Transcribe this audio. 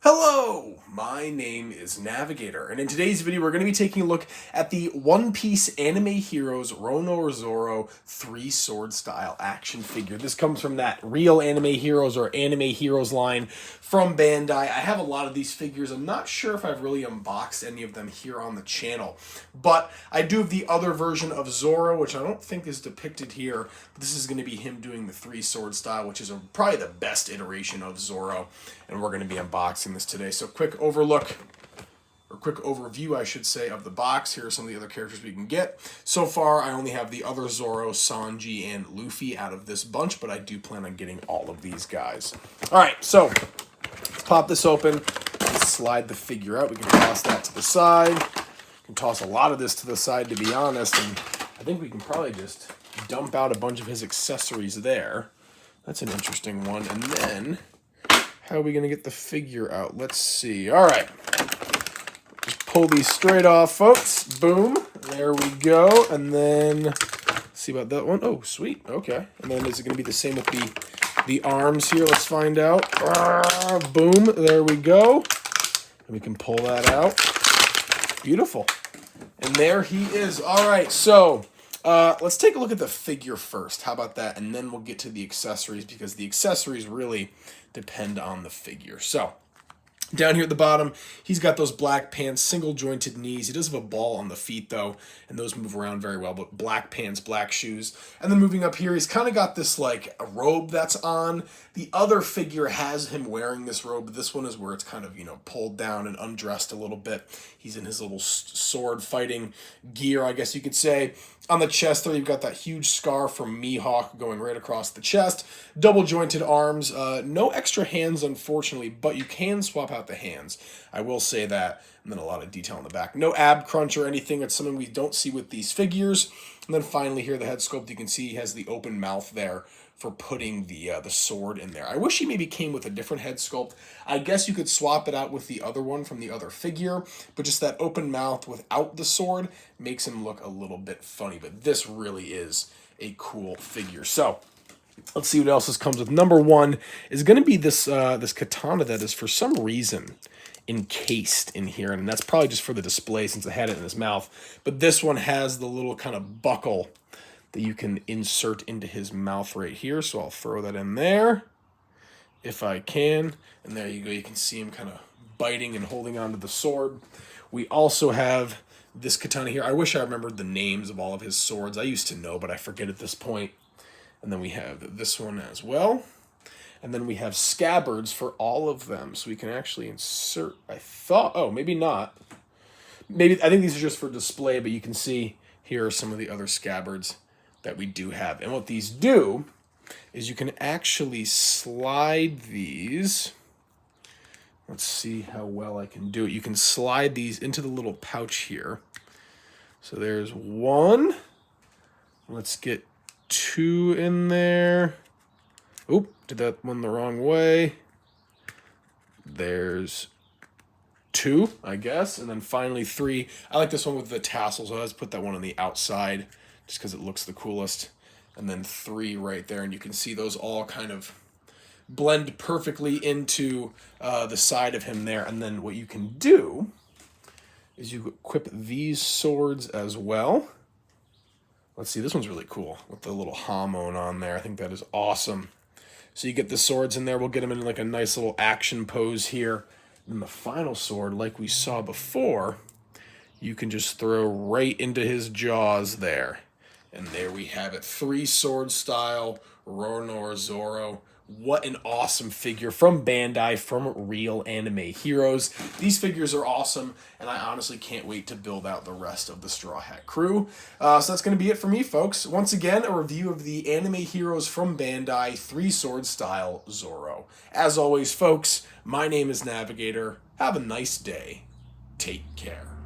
Hello, my name is Navigator, and in today's video we're going to be taking a look at the One Piece Anime Heroes Roronoa Zoro 3-sword style action figure. This comes from that Real Anime Heroes or Anime Heroes line from Bandai. I have a lot of these figures. I'm not sure if I've really unboxed any of them here on the channel, but I do have the other version of Zoro, which I don't think is depicted here. This is going to be him doing the 3-sword style, which is probably the best iteration of Zoro, and we're going to be unboxing this today. So quick overview, I should say, of the box. Here are some of the other characters we can get. So far, I only have the other Zoro, Sanji, and Luffy out of this bunch, but I do plan on getting all of these guys. All right, so let's pop this open. Let's slide the figure out. We can toss that to the side. We can toss a lot of this to the side, to be honest, and I think we can probably just dump out a bunch of his accessories there. That's an interesting one. And then, how are we going to get the figure out? Let's see. All right. Just pull these straight off, folks. Boom. There we go. And then, see about that one. Oh, sweet. Okay. And then is it going to be the same with the arms here? Let's find out. Boom. There we go. And we can pull that out. Beautiful. And there he is. All right. So, let's take a look at the figure first. How about that? And then we'll get to the accessories, because the accessories really depend on the figure. So, down here at the bottom, he's got those black pants, single jointed knees. He does have a ball on the feet though, and those move around very well, but black pants, black shoes. And then moving up here, he's kind of got this like a robe that's on. The other figure has him wearing this robe, but this one is where it's kind of, pulled down and undressed a little bit. He's in his little sword fighting gear, I guess you could say. On the chest there, you've got that huge scar from Mihawk going right across the chest. Double jointed arms. No extra hands, unfortunately, but you can swap out the hands. I will say that. And then a lot of detail on the back. No ab crunch or anything. It's something we don't see with these figures. And then finally here, the head sculpt, you can see he has the open mouth there for putting the sword in there. I wish he maybe came with a different head sculpt. I guess you could swap it out with the other one from the other figure, but just that open mouth without the sword makes him look a little bit funny. But this really is a cool figure. So let's see what else comes with. Number one is going to be this this katana that is for some reason encased in here, and that's probably just for the display since I had it in his mouth. But this one has the little kind of buckle that you can insert into his mouth right here. So I'll throw that in there if I can. And there you go. You can see him kind of biting and holding onto the sword. We also have this katana here. I wish I remembered the names of all of his swords. I used to know, but I forget at this point. And then we have this one as well. And then we have scabbards for all of them. So we can actually insert, oh, maybe not. I think these are just for display, but you can see here are some of the other scabbards that we do have. And what these do is you can actually slide these. Let's see how well I can do it. You can slide these into the little pouch here. So there's one. Let's get two in there. Oop, did that one the wrong way. There's two, I guess. And then finally three. I like this one with the tassels, so I just put that one on the outside just because it looks the coolest. And then three right there. And you can see those all kind of blend perfectly into the side of him there. And then what you can do is you equip these swords as well. Let's see, this one's really cool with the little hamon on there. I think that is awesome. So you get the swords in there. We'll get them in like a nice little action pose here. And the final sword, like we saw before, you can just throw right into his jaws there. And there we have it. 3-sword style Roronoa Zoro. What an awesome figure from Bandai, from Real Anime Heroes. These figures are awesome, and I honestly can't wait to build out the rest of the Straw Hat crew. So that's going to be it for me, folks. Once again, a review of the Anime Heroes from Bandai 3-sword style Zoro. As always, folks, my name is Navigator. Have a nice day. Take care.